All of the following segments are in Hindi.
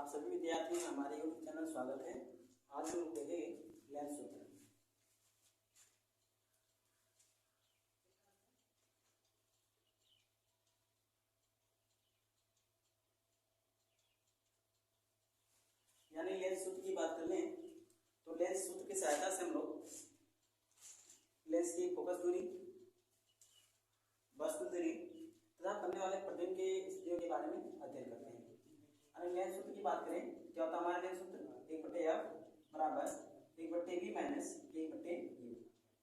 आप सभी विद्यार्थियों का हमारे यूट्यूब चैनल स्वागत है। आज हम देखेंगे लेंस सूत्र। यानी लेंस सूत्र की बात कर लें तो लेंस सूत्र की सहायता से हम लोग लेंस की फोकस दूरी, वस्तु दूरी तथा बनने वाले प्रतिबिंब के स्थितियों के बारे में अध्ययन करते हैं। यानी लेंस सूत्र की बात करें, क्या होता है हमारा लेंस सूत्र? 1/f बराबर 1/v माइनस 1/u।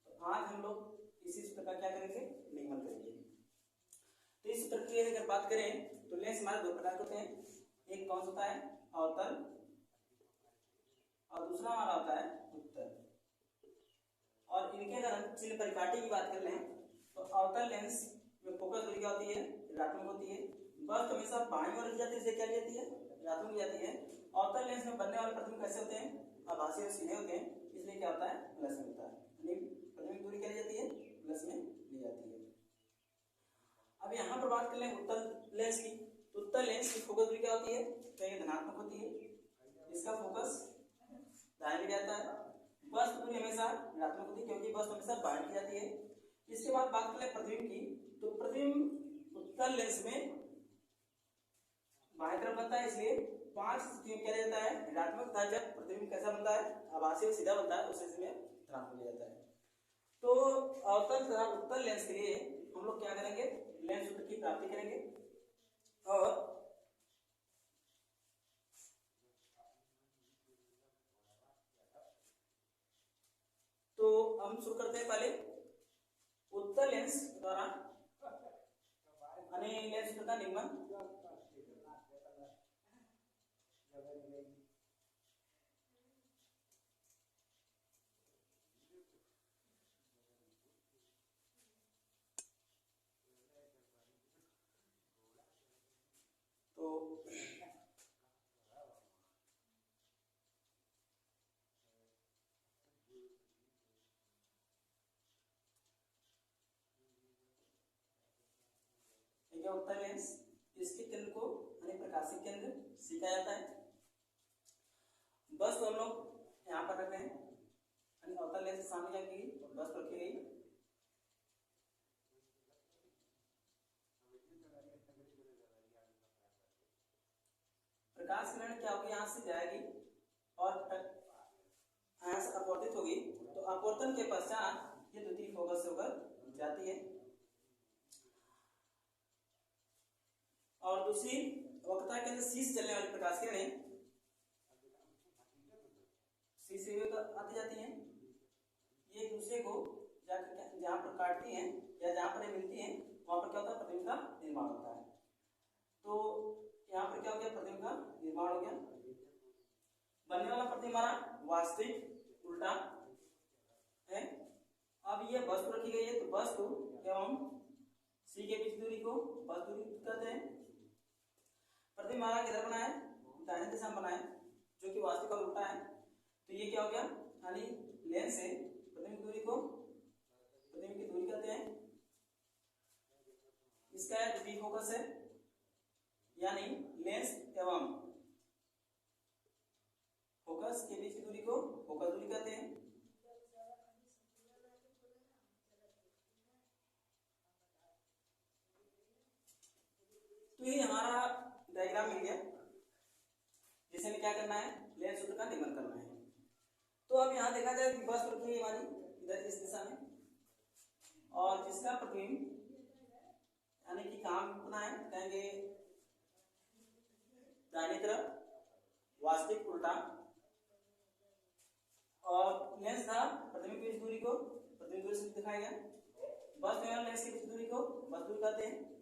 तो आज हम लोग इसी सूत्र का क्या करेंगे? निगमन करेंगे। तो इस सूत्र की अगर बात करें तो लेंस हमारे दो प्रकार के होते हैं। एक कौन सा होता है? अवतल, और दूसरा हमारा होता है उत्तल। और इनके अगर हम चिन्ह परिपाटी की बात कर लें तो अवतल लेंस में फोकस दूरी क्या होती है? ऋणात्मक होती है। वस्तु हमेशा बाईं ओर जाती है, इसे क्या जाती है? ऋणात्मक जाती है। अवतल लेंस में बनने वाले प्रतिबिंब कैसे होते हैं? आभासी और सीधे होते हैं, इसलिए क्या होता है? प्लस में होता है। यानी प्रतिबिंब दूरी क्या ली जाती है? प्लस में ली जाती है। अब यहाँ पर बात कर लें उत्तल लेंस की, तो उत्तल लेंस की फोकस दूरी क्या होती है? कहीं धनात्मक होती है, इसका फोकस दाहिने जाता है। वस्तु दूरी हमेशा ऋणात्मक होती है क्योंकि वस्तु हमेशा बाहर की जाती है। इसके बाद बात कर ले प्रतिबिंब की, तो प्रतिबिंब उत्तल लेंस में बाएं तरफ बनता है, इसलिए 5 स्थितियों क्या जाता है? ऋणात्मक था। जब प्रतिबिंब कैसा बनता है? आभासी और सीधा बनता है, उस स्थिति में धनात्मक हो जाता है। तो अवतल तथा उत्तल लेंस के लिए हम लोग क्या करेंगे? लेंस सूत्र की प्राप्ति करेंगे। और तो हम शुरू करते हैं पहले उत्तल लेंस द्वारा लेंस सूत्र का निगमन। तो उत्तल लेंस, इसके केंद्र को यानी प्रकाशिक केंद्र सीखा जाता है। बस तो हम लोग यहाँ पर रख रहे हैं, यानी अवतल लेंस के सामने क्या की बस रखी गई। प्रकाश किरण क्या होगी? यहाँ से जाएगी और यहाँ से अपवर्तित होगी, तो अपवर्तन के पश्चात ये द्वितीय फोकस से होकर जाती है। और दूसरी वक्रता के अंदर शीश चलने वाली प्रकाश किरणें शीश आती जाती हैं, ये एक दूसरे को जहाँ पर काटती हैं या जहाँ पर मिलती हैं वहां पर क्या होता है? प्रतिबिंब का निर्माण होता है। तो यहाँ पर क्या हो गया? प्रतिबिंब का निर्माण हो गया। बनने वाला प्रतिबिंब हमारा वास्तविक उल्टा है। अब ये वस्तु रखी गई है, तो वस्तु एवं सी के बीच दूरी को वस्तु दूरी कहते हैं। प्रतिबिंब हमारा किधर बना है? दाहिने दिशा में बना है, जो कि वास्तविक और उल्टा है। तो ये क्या हो गया? यानी लेंस से प्रतिबिंब दूरी को प्रतिबिंब की दूरी कहते हैं। इसका द्वितीय फोकस है, यानी लेंस एवं फोकस के बीच की दूरी को फोकस दूरी कहते हैं। तो ये हमारा डायग्राम मिल गया, जिसे में क्या करना है? लेंस सूत्र का निगमन करना है। तो अब यहाँ देखा जाए कि बस रखी है हमारी इधर इस दिशा में, और जिसका प्रतिबिंब यानी कि काम कितना है? कहेंगे दाहिनी तरफ वास्तविक उल्टा, और लेंस था प्रतिबिंब की दूरी को प्रतिबिंब दूरी से दिखाया गया। बस एवं लेंस की बीच दूरी को बस दूरी कहते हैं।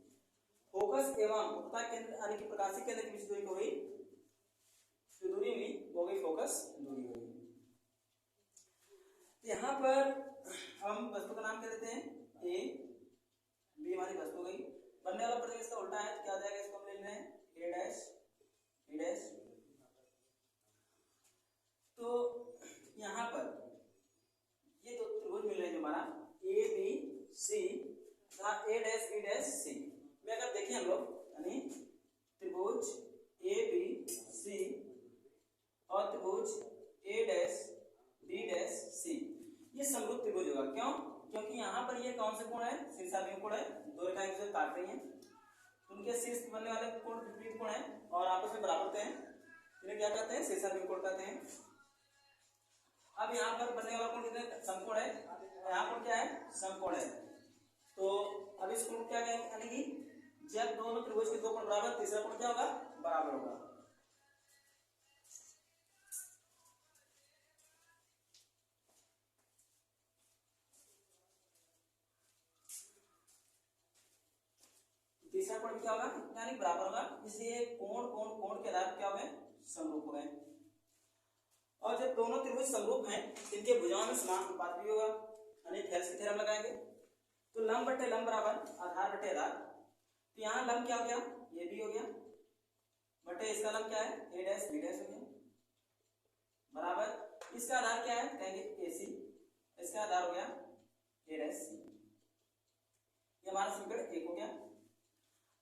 फोकस एवं वक्रता केंद्र यानी कि प्रकाशिक केंद्र की बीच दूरी को हुई जो दूरी मिली वो गई फोकस दूरी हुई। यहाँ पर हम वस्तु का नाम कह देते हैं ए, बी हमारी वस्तु गई। बनने वाला प्रतिबिंब इसका उल्टा है, क्या आ जाएगा? इसको हम ले रहे हैं ए डैश बी डैश। तो यहाँ पर ये दो त्रिभुज मिल रहे हैं जो हमारा ए बी सी तथा ए डैश बी डैश सी में अगर देखें हम लोग, यानी त्रिभुज ए बी सी क्यों? क्योंकि यहाँ पर ये कौन से कोण है? शीर्षाभिमुख कोण है, दो रेखाएं एक दूसरे को काट रही हैं, उनके शीर्ष बनने वाले कोण विपरीत कोण है और आपस में बराबर होते हैं, इन्हें क्या कहते हैं? शीर्षाभिमुख कोण कहते हैं। अब यहाँ पर बनने वाला कोण कितने? समकोण है, यहाँ पर क्या है? समकोण है। तो अब इस कोण क्या यानी कि जब दोनों त्रिभुज के दो कोण बराबर, तीसरा कोण क्या होगा? बराबर होगा। तीसरा कोण क्या होगा? यानी बराबर होगा, इसलिए कोण कोण कोण के आधार पर क्या हो गए? समरूप हो गए। और जब दोनों त्रिभुज समरूप हैं, इनके भुजाओं में समान अनुपात भी होगा, यानी थेल्स की थ्योरम लगाएंगे। तो लंब बटे लंब बराबर आधार बटे आधार। तो यहाँ लंब क्या हो गया? ये भी हो गया, बटे इसका लंब क्या है? ए डैश बी डैश हो गया, बराबर इसका आधार क्या है? कहेंगे ए सी, इसका आधार हो गया ए डैश सी। ये हमारा समीकरण 1 हो गया।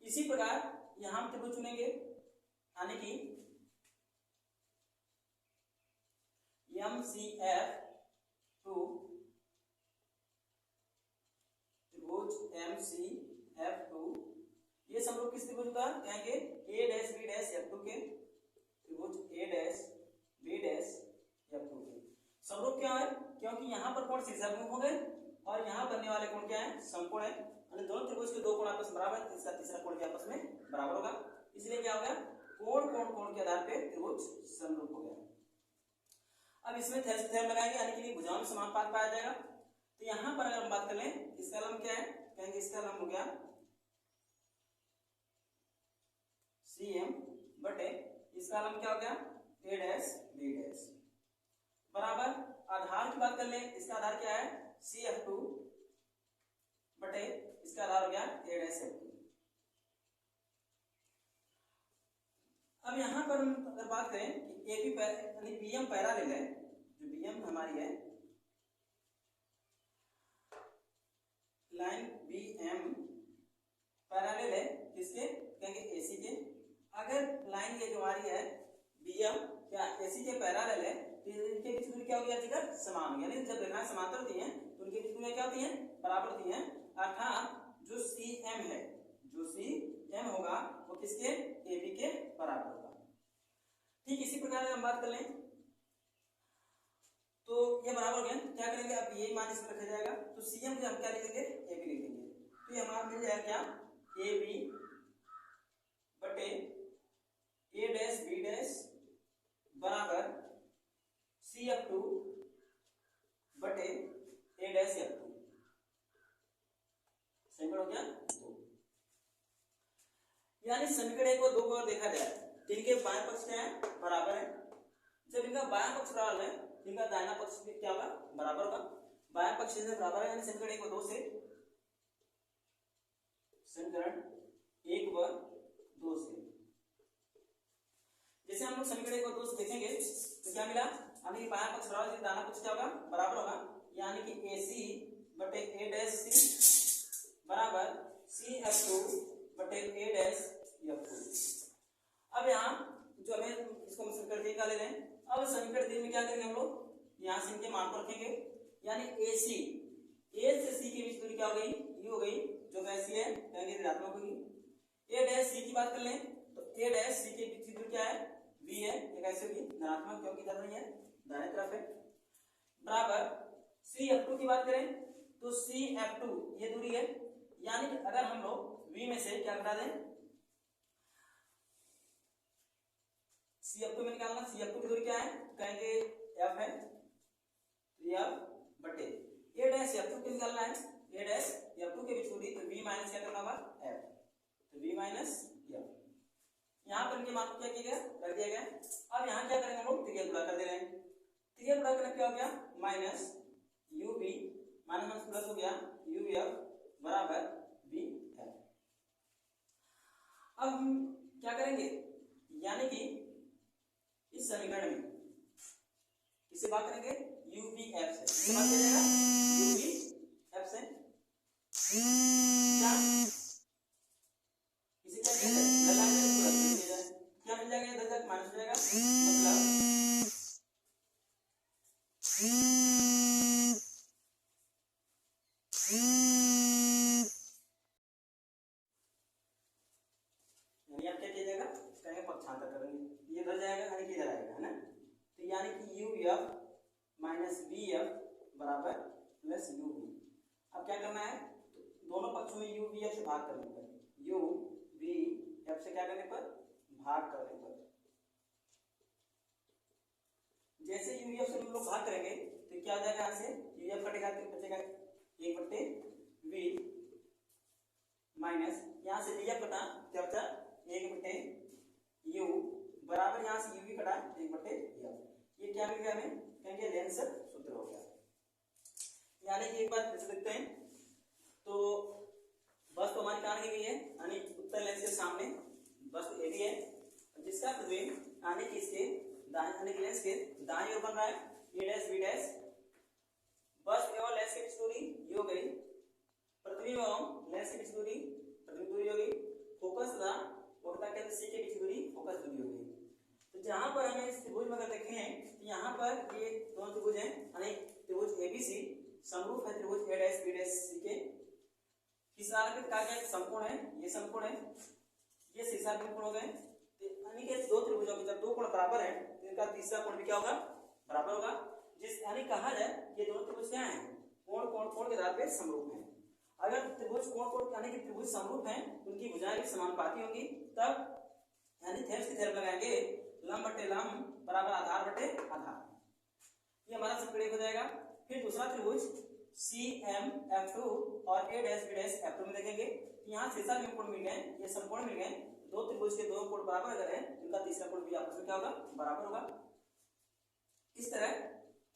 इसी प्रकार यहां हम त्रिभुज चुनेंगे, यानी कि MCF2 त्रिभुज MCF2, ये समरूप किस त्रिभुज का? कहेंगे ए डैश बी डैश F2 के, त्रिभुज ए डैश बी डैश F2 के समरूप क्या है? क्योंकि यहाँ पर कोण शीर्षाभिमुख हो गए और यहाँ बनने वाले कोण क्या है? समकोण है, यानी दोनों त्रिभुज के दो कोण आपस में बराबर, इसका तीसरा कोण भी आपस में बराबर होगा, इसलिए क्या हो गया? कोण कोण कोण के आधार पे त्रिभुज समरूप हो गया। अब इसमें थेल्स की थ्योरम लगाएंगे, यानी कि भुजाओं में समानुपात पाया जाएगा। तो यहाँ पर अगर हम बात कर लें, इसका लंब क्या है? कहेंगे इसका लंब हो गया CM बटे इसका लंब क्या हो गया? ए डैश बी डैश, बराबर आधार की बात कर लें, इसका आधार क्या है? CF2 बटे इसका आधार हो गया ए डैश F2। अब यहाँ पर हम अगर बात करें कि AB यानी BM पैरेलल है, जो BM हमारी है लाइन BM पैरेलल है किसके? कहेंगे AC के। अगर लाइन ये जो हमारी है BM क्या AC के पैरेलल है, तो इनके बीच दूरी क्या होगी? अधिकतर समान, यानी जब रेखाएं समांतर होती हैं तो उनके बीच दूरियां क्या होती हैं? बराबर होती हैं, अर्थात जो CM है, जो CM होगा वो किसके? AB के बराबर होगा। ठीक इसी प्रकार हम बात कर लें तो ये बराबर हो गया, क्या करेंगे? अब ये मान इसमें रखा जाएगा, तो CM को हम क्या लिखेंगे? AB लिख देंगे। तो ये हमारा मिल जाएगा क्या? AB बटे ए डैश बी डैश बराबर CF2 बटे ए डैश F2, समीकरण हो गया 2। यानी समीकरण 1 को 2 को देखा जाए, इनके बाएं पक्ष क्या है? बराबर है। जब इनका बायां पक्ष बराबर है, इनका दाहिना पक्ष भी क्या होगा? बराबर होगा। बायां पक्ष से बराबर है, यानी समीकरण 1 व 2 से, समीकरण 1 व 2 से जैसे हम लोग समीकरण 1 व 2 से देखेंगे तो क्या मिला? यानी बायां पक्ष बराबर है, दाहिना पक्ष क्या होगा? बराबर होगा, यानी कि AC बटे ए डैश सी बराबर CF2 बटे ए डैश F2। अब यहाँ जो हमें इसको समीकरण 3 का ले लें, अब समीकरण 3 में क्या करेंगे हम लोग? यहाँ से इनके मान को रखेंगे, यानी AC A से C के बीच दूरी क्या हो गई? U हो गई, जो कैसी है? कहेंगे ऋणात्मक होगी। A डैश C की बात कर लें तो A डैश C के बीच की दूरी क्या है? V है, ये कैसे होगी? धनात्मक, क्योंकि इधर नहीं है, दाहिने तरफ है, बराबर CF2 की बात करें तो CF2 ये दूरी है, यानी कि अगर हम लोग V में से क्या घटा दें? CF2 में निकालना, CF2 की दूरी क्या है? कहेंगे F है, F बटे A डैश F2 की निकालना है, A डैश F2 के बीच दूरी, तो V माइनस क्या करना होगा? F, तो V माइनस F। यहाँ पर इनके मान को क्या किया गया? रख दिया गया। अब यहाँ क्या करेंगे हम लोग? त्रिज्या गुणा कर दे रहे हैं, त्रिज्या गुणा करने क्या हो गया? माइनस UV माइनस प्लस हो गया UF बराबर VF। अब हम क्या करेंगे? यानी कि इस समीकरण में किसे बात करेंगे? UVF से बात करेगा, UVF से क्या इसे क्या कहते हैं? क्या मिल जाएगा? 10 तक माइनस हो जाएगा, मतलब माइनस बी एफ बराबर प्लस यू वी। अब क्या करना है, दोनों पक्षों में यू वी एफ से भाग करने पर, यू वी एफ से क्या करने पर, भाग करने पर, जैसे यू वी एफ से हम लोग भाग करेंगे तो क्या हो जाएगा, यहाँ से यू एफ कटेगा तो बचेगा 1/वी माइनस यहाँ से वी एफ कटा क्या बचा 1/यू बराबर यहाँ से यू वी कटा 1/एफ। ये क्या मिल गया हमें, कहेंगे लेंस सूत्र हो गया। यानी कि एक बात फिर से देखते हैं, तो बस तो हमारी कहाँ लगी हुई है, यानी उत्तर लेंस के सामने बस तो एडी है, जिसका प्रतिबिंब यानी कि इसके दाएं लेंस के दाएं ओर बन रहा है ए डैश बी डैश। बस एवं लेंस की बीच दूरी ये हो गई, प्रतिबिंब एवं लेंस की बीच दूरी प्रतिबिंब दूरी हो गई, फोकस तथा वक्रता केंद्र सी के बीच दूरी फोकस दूरी हो गई। तो जहां पर हमें इस त्रिभुज में अगर देखें तो यहाँ पर ये दोनों त्रिभुज हैं, यानी त्रिभुज एबीसी समरूप है त्रिभुज ए डैश बी डैश सी के। किस आकृति का क्या समकोण है, ये समकोण है, ये शीर्षाकृति कोण हो गए। यानी कि दो त्रिभुजों के जब दो कोण बराबर है तो इनका तीसरा कोण भी क्या होगा, बराबर होगा। जिस यानी कहा जाए ये दोनों त्रिभुज क्या हैं, कोण कोण कोण के आधार पर समरूप हैं। अगर त्रिभुज कोण कोण यानी कि त्रिभुज समरूप हैं, उनकी भुजाएं भी समानुपाती होंगी, तब यानी थेम्स की थ्योरम लगाएंगे लंब बटे लंब बराबर आधार बटे आधार, ये हमारा समीकरण हो जाएगा। फिर दूसरा त्रिभुज सी एम एफ टू और A dash B dash F two में देखेंगे, यहाँ शीर्षा में कोण मिल गए, ये समकोण मिल गए, दो त्रिभुज के दो कोण बराबर अगर है इनका तीसरा कोण भी आपस में क्या होगा, बराबर होगा। इस तरह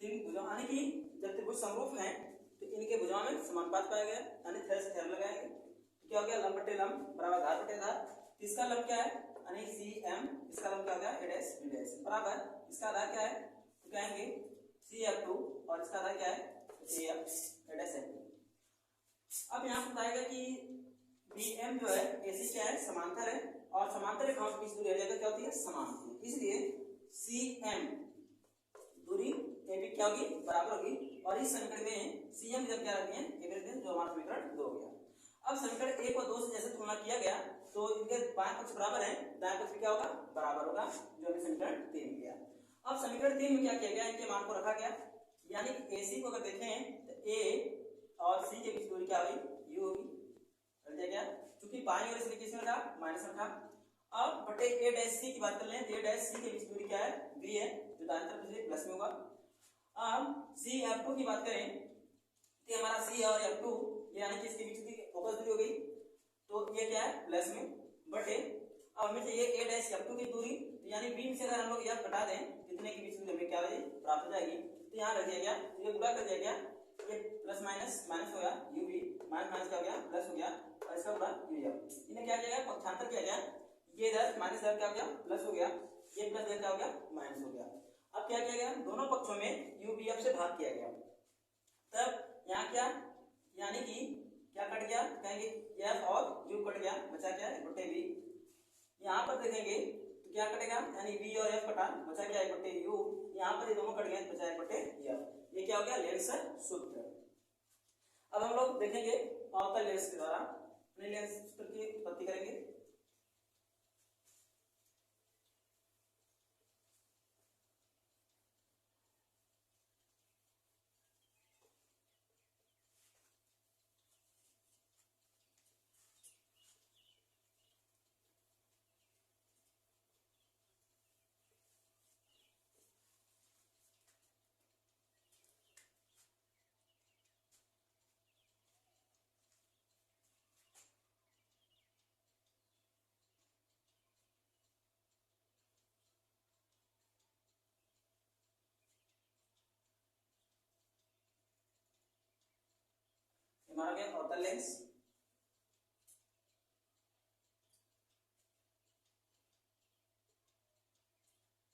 तीन भुजाओं यानी कि जब त्रिभुज समरूप हैं तो इनके भुजाओं में समानुपात पाया गया, यानी थेम्स थ्योरम लगाएंगे तो क्या हो गया, लंब बटे लंब बराबर आधार बटे आधार। तीसरा लंब क्या है, यानी सी एम, इसका लंब क्या हो गया ए डैश बी डैश बराबर इसका आधार क्या है, तो कहेंगे सी एफ टू और इसका आधार क्या है A F A dash F. अब यहाँ बताएगा कि बी एम जो है एसी क्या है, समांतर है, और समांतर रेखाओं के बीच दूरी हर जगह क्या होती है, समान होती है, इसलिए सी एम दूरी ए बी क्या होगी, बराबर होगी। और इस समीकरण में सी एम जब क्या रहती है, ए रहती है, जो हमारा समीकरण 2 हो गया। अब समीकरण 1 और 2 से जैसे तुलना किया गया तो इनके बाएं पक्ष बराबर है, दाएं पक्ष क्या होगा, बराबर होगा, जो हमें समीकरण 3 मिल गया। अब समीकरण 3 में क्या किया गया, इनके मान को रखा गया, यानी AC को अगर देखें तो A और C के बीच दूरी क्या हुई, U होगी, रख दिया गया, क्योंकि बाईं ओर इसलिए किसमें रखा, माइनस रखा। अब बटे A डैश C की बात कर लें, A डैश C के बीच दूरी क्या है, B है, जो दाईं तरफ से प्लस में होगा। अब C F2 की बात करें तो हमारा C और F2 यानी कि इसके बीच की फोकस दूरी हो गई, तो ये क्या है, प्लस में बटे, अब हमें चाहिए A डैश F2 की दूरी, तो यानी B से अगर हम लोग यह घटा दें कितने के बीच में हमें क्या प्राप्त हो जाएगी, तो यहाँ रख दिया गया, ये गुणा कर दिया गया, ये प्लस माइनस माइनस हो गया, यू भी माइनस माइनस क्या हो गया, प्लस हो गया, और इसका गुणा यू गया। इन्हें क्या किया गया, पक्षांतर किया गया, ये इधर माइनस इधर क्या हो गया, प्लस हो गया, ये प्लस इधर क्या हो गया, माइनस हो गया। अब क्या किया गया, दोनों पक्षों में यू बी एफ से भाग किया गया, तब यहाँ क्या, यानी कि क्या कट गया, कहेंगे एफ और यू कट गया, बचा क्या, बटे बी। यहाँ पर देखेंगे तो क्या कटेगा, यानी बी और एफ कटा, बचा क्या, बटे यू, यहाँ पर ये दोनों कट गए, बचा बटे एफ। ये क्या हो गया, लेंस सूत्र। अब हम लोग देखेंगे अवतल लेंस के द्वारा अपने लेंस सूत्र की उत्पत्ति करेंगे। हमारा क्या, अवतल लेंस।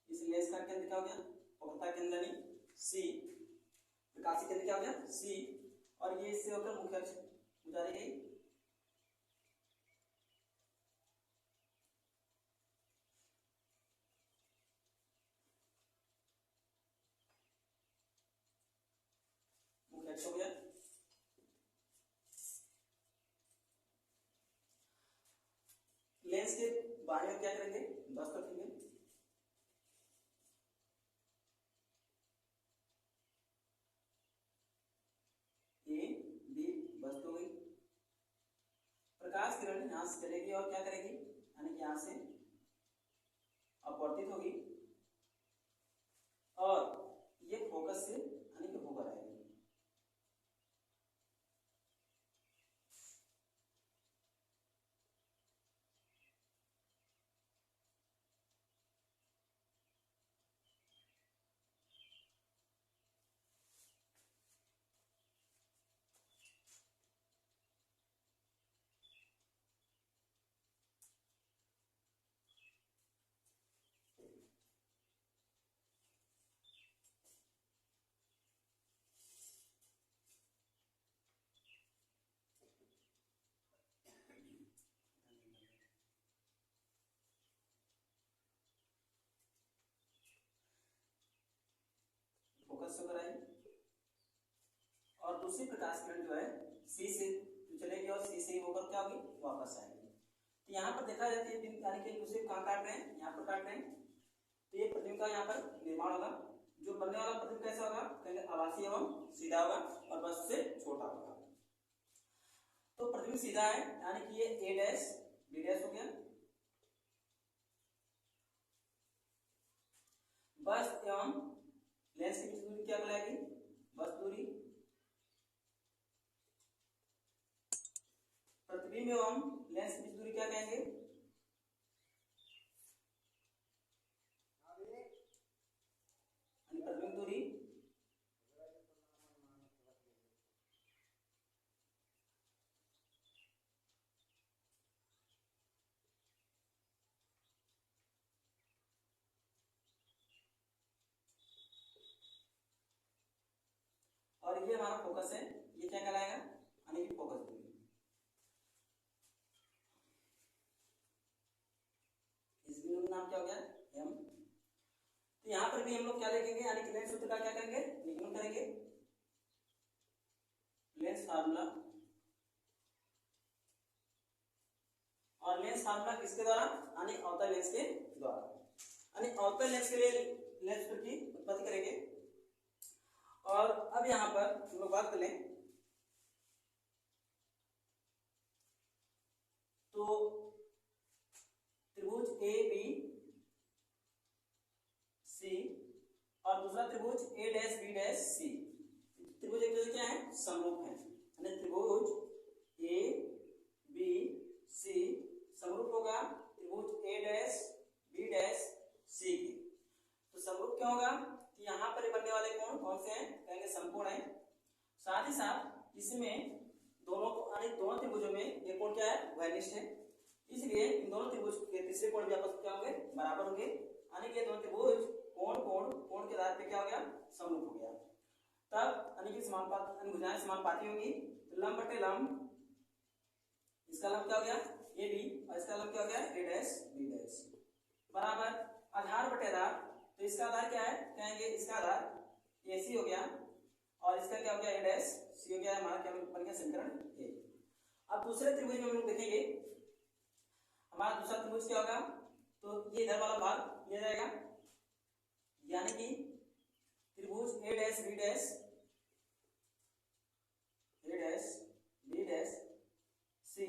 इस लेंस का केंद्र क्या हो गया, वक्रता केंद्र यानी सी, प्रकाशीय केंद्र क्या हो गया, सी, और ये इससे होकर मुख्य अक्ष गुजारी गई। मुख्य अक्ष हो गया। लेंस के बाएं ओर क्या करेंगे, 10 रखेंगे, से चलेगी और क्या करेगी, यानी कि यहाँ से अपवर्तित होगी और ये फोकस से यानी कि होकर आएगी। फोकस होकर आई और दूसरी प्रकाश किरण जो है सी से चलेगी और सी से ही होकर क्या होगी, वापस आएगी। तो यहाँ पर देखा जाती है यानी कि दूसरे कहाँ काट रहे हैं, यहाँ पर काट रहे हैं। तो ये प्रतिबिंब का यहाँ पर निर्माण होगा। जो बनने वाला प्रतिबिंब कैसा होगा, कहेंगे आभासी एवं सीधा होगा और बस से छोटा होगा। तो प्रतिबिंब सीधा है यानी कि ये ए डैश बी डैश हो गया। बस एवं लेंस की बीच दूरी क्या कहलाएगी, बस दूरी। प्रतिबिंब एवं लेंस की बीच दूरी क्या कहेंगे, प्रतिबिंब दूरी। और ये हमारा फोकस है, ये क्या कहलाएगा, यानी कि फोकस दूरी। इस बिंदु का नाम क्या हो गया, एम। तो यहाँ पर भी हम लोग क्या लिखेंगे, यानी कि लेंस सूत्र का क्या करेंगे, निगमन करेंगे। लेंस फार्मूला, और लेंस फार्मूला किसके द्वारा, यानी अवतल लेंस के द्वारा। यानी अवतल लेंस के लिए लेंस सूत्र की उत्पत्ति करेंगे। और अब यहाँ पर हम लोग बात करें तो त्रिभुज ए बी सी और दूसरा त्रिभुज ए डैश बी डैश सी, त्रिभुज एक दूसरे क्या है, समरूप है। यानी त्रिभुज ए बी सी समरूप होगा त्रिभुज ए डैश बी डैश सी की। तो समरूप क्यों होगा, यहाँ पर बनने वाले कोण कौन से हैं, कहेंगे समकोण है। साथ ही साथ इसमें दोनों को यानी दोनों त्रिभुजों में ये कोण क्या है, वैनिष्ठ है। इसलिए इन दोनों त्रिभुज के तीसरे कोण भी आपस में क्या होंगे, बराबर होंगे। यानी कि दोनों त्रिभुज कोण कोण कोण के आधार पे क्या हो गया, समरूप हो गया। तब यानी कि समानुपात यानी भुजाएं समानुपाती होंगी। तो लंब बटे लंब, इसका लंब क्या हो गया, ए बी, और इसका लंब क्या हो गया, ए डैश बी डैश, बराबर आधार बटे आधार। तो इसका आधार क्या है, कहेंगे इसका आधार ए सी हो गया और इसका क्या हो गया, ए डैश सी हो गया। हमारा क्या बन गया, समीकरण ए। अब दूसरे त्रिभुज में हम लोग देखेंगे हमारा दूसरा त्रिभुज क्या होगा, तो ये इधर वाला भाग लिया जाएगा, यानी कि त्रिभुज ए डैश बी डैश, ए dash B dash C,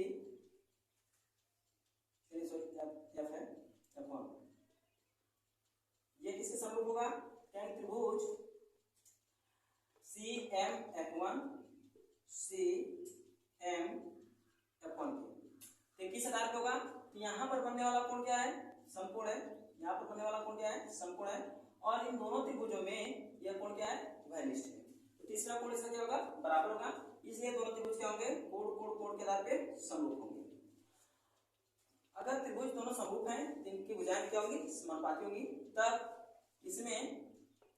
F है F1, ये किसके समरूप होगा, त्रिभुज C M F1 C M F1 के। किस आधार पे होगा, तो यहाँ पर बनने वाला कोण क्या है, समकोण है। यहाँ पर बनने वाला कोण क्या है, समकोण है। और इन दोनों त्रिभुजों में यह कोण क्या है, वैनिष्ठ है। तो तीसरा कोण इसका क्या होगा, बराबर होगा। इसलिए दोनों त्रिभुज क्या होंगे, कोण कोण कोण के आधार पे समरूप होंगे। अगर त्रिभुज दोनों समरूप हैं तो इनकी भुजाएं क्या होंगी, समानुपाती होंगी। तब इसमें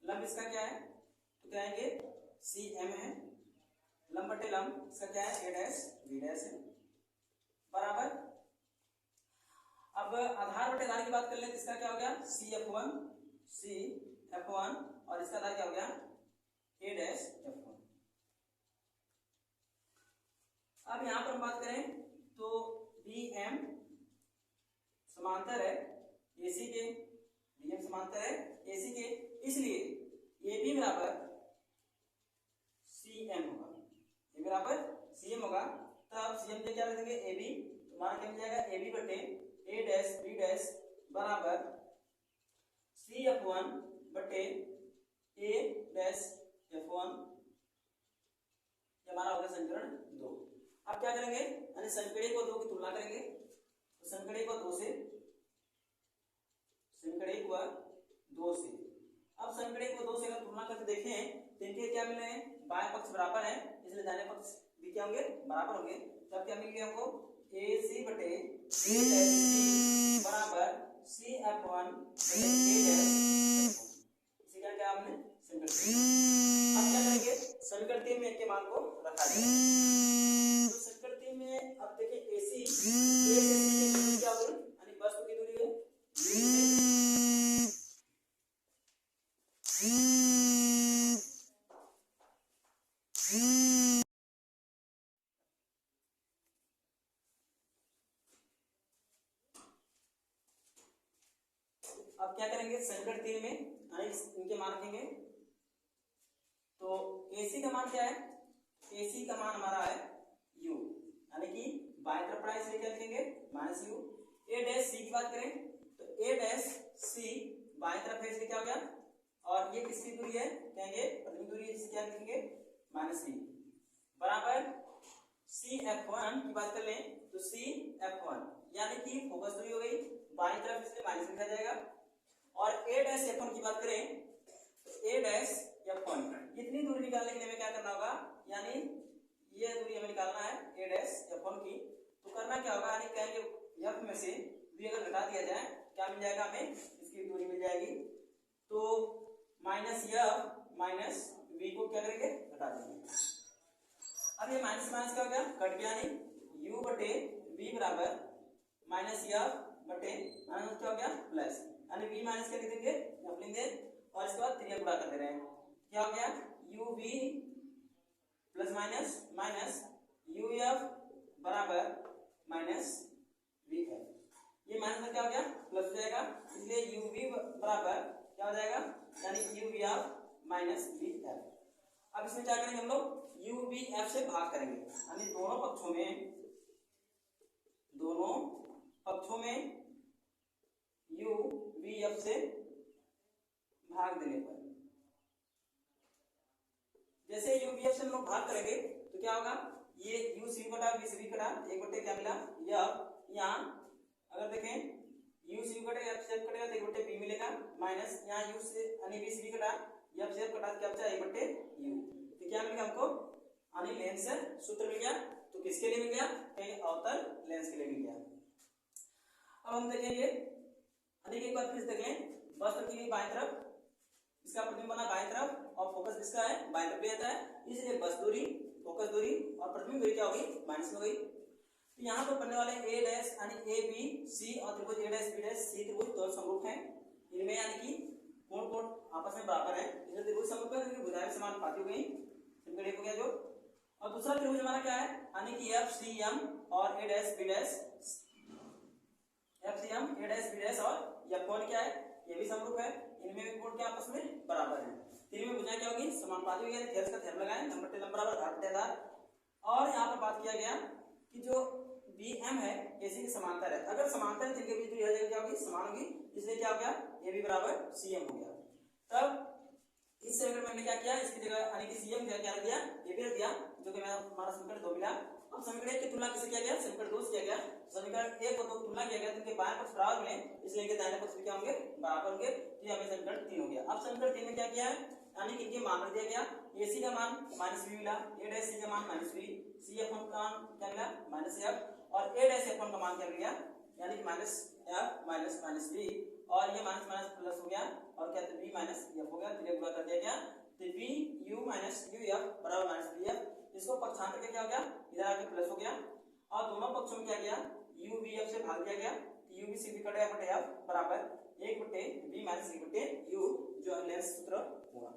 लंब इसका क्या है, तो कहेंगे सी एम है, लंब बटे लंब इसका क्या है, ए डैश बी डैश है, बराबर। अब आधार बटे आधार की बात कर ले तो इसका क्या हो गया, सी एफ वन और इसका आधार क्या हो गया, ए डैश एफ वन। अब यहां पर हम बात करें तो बी एम समांतर है एसी के, बी एम समांतर है एसी के, इसलिए ए बी बराबर सी एम होगा, ए बराबर सी एम होगा। तब सी एम क्या रखेंगे, ए बी, तो हमारा क्या मिल जाएगा ए बी बटे ए डैश बी डैश बराबर सी एफ वन बटे ए डैश एफ वन। ये हमारा होगा समीकरण 2। अब क्या करेंगे, यानी समीकरण 1 और 2 की तुलना करेंगे। तो समीकरण 1 और 2 से, समीकरण 1 व 2 से, अब समीकरण 1 व 2 से अगर तुलना करके देखें तो इनके क्या मिल रहे हैं, बाएं पक्ष बराबर है इसलिए दाहिने पक्ष भी क्या होंगे, बराबर होंगे। तब क्या मिल गया हमको ए सी बटे ए डैश बी बराबर सी एफ वन बटे ए डैश एफ वन। इसी का क्या हमने समीकरण 3। अब क्या करेंगे, समीकरण 3 में के मान को रखा जाएगा। तो समीकरण 3 में अब देखिए ए सी ए से सी की दूरी क्या होगी, यानी वस्तु की दूरी है। अब क्या करेंगे, समीकरण 3 में इनके मान रखेंगे। तो AC का मान क्या है, AC का मान हमारा है U, यानी कि बाएं तरफ पड़ा इसलिए क्या लिखेंगे minus U। A dash C की बात करें तो A डैश C बाएं तरफ है इसलिए क्या हो गया, और ये किसकी दूरी है, कहेंगे प्रतिबिंब दूरी है, इसलिए क्या लिखेंगे माइनस V बराबर CF1 की बात कर लें तो CF1 यानी कि फोकस दूरी हो गई बाएं तरफ इसलिए माइनस लिखा जाएगा। और A डैश F1 की बात करें तो A डैश F1 इतनी दूरी निकालने के लिए हमें क्या करना होगा, यानी ये दूरी हमें निकालना है A डैश F1 की। तो करना क्या होगा, यानी कहेंगे F में से V अगर घटा दिया जाए क्या मिल जाएगा, हमें इसकी दूरी मिल जाएगी। तो माइनस F माइनस V को क्या करेंगे घटा देंगे। अब ये माइनस माइनस क्या हो गया, कट गया, यानी U बटे V बराबर माइनस F बटे माइनस क्या हो गया प्लस, यानी V माइनस क्या लिख देंगे F लेंगे और इसके बाद 3 गुणा कर दे रहे हैं, क्या हो गया UV plus minus minus UF बराबर माइनस VF। ये माइनस में क्या हो गया प्लस हो जाएगा, इसलिए UV बराबर क्या हो जाएगा, यानी UVF माइनस VF। अब इसमें क्या करेंगे हम लोग, UVF से भाग करेंगे, यानी दोनों पक्षों में UVF से भाग देने पर, जैसे UVF से हम लोग भाग करेंगे तो क्या होगा, ये UC बटा VC कटा एक बटे क्या मिला F, यहाँ अगर देखें UC बटे F से कटेगा तो एक बटे B मिलेगा, माइनस यहाँ U से यानी VC कटा F से कटा क्या बचा एक बटे U। तो क्या मिलेगा हमको, यानी लेंस से सूत्र मिल गया। तो किसके लिए मिल गया, कहेंगे अवतल लेंस के लिए मिल गया। अब हम देखेंगे एक बार फिर देखें, वस्तु की बाएं तरफ इसका प्रतिबिंब बना बाएं तरफ और फोकस किसका है बाएं तरफ रहता है, इसलिए बस दूरी फोकस दूरी और प्रतिबिंब दूरी क्या होगी माइनस में होगी। तो यहाँ पर बनने वाले A डैश यानी ABC और त्रिभुज A dash B dash C त्रिभुज दो समरूप हैं, इनमें यानी कि कोण आपस में बराबर है, इसलिए त्रिभुज समरूप है क्योंकि भुजाएं समानुपाती हो गई, समीकरण 1 हो गया जो। और दूसरा त्रिभुज हमारा क्या है, यानी कि FCM और A dash B dash, FCM A dash B dash और यह कोण क्या है, ये भी समरूप है, इनमें भी कोण क्या आपस में बराबर है। तीन में भुजाएं क्या होगी समानुपाती होगी, थेरस का थेरम लगाएं, लंब बटे लंब बराबर घात बटे आधार। और यहाँ पर बात किया गया कि जो BM है AC की समांतर है, अगर समांतर है तो इनके बीच दूरी क्या होगी समान होगी, इसलिए क्या हो गया AB बराबर CM हो गया। तब इस समीकरण में हमने क्या किया, इसकी जगह यानी कि CM क्या रख दिया AB रख दिया, जो कि हमारा समीकरण 2 मिला। अब समीकरण 1 की तुलना किससे किया गया, समीकरण 2 से किया गया। समीकरण 1 और 2 की तुलना किया गया तो इनके बाएं पक्ष बराबर मिले, इसलिए इनके दाहिने पक्ष भी क्या होंगे बराबर होंगे, तो ये हमें समीकरण 3 हो गया। अब समीकरण 3 में क्या किया है, यानी कि इनके मान रख दिया गया, AC का मान -V मिला, A डैश C का मान -V, CF1 का मान क्या मिला -F और A डैश F1 का मान क्या मिल गया, यानी कि -F -V, और ये माइनस माइनस प्लस हो गया और क्या तो V -F हो गया, तो गुणा कर दिया गया, तो VU -UF बराबर -VF। इसको पक्षांतर के क्या हो गया, इधर आके प्लस हो गया और दोनों पक्षों में क्या किया UVF से भाग दिया गया, UVC भी कटेगा बटे F बराबर 1 बटे V -1 बटे U, जो लेंस सूत्र होगा।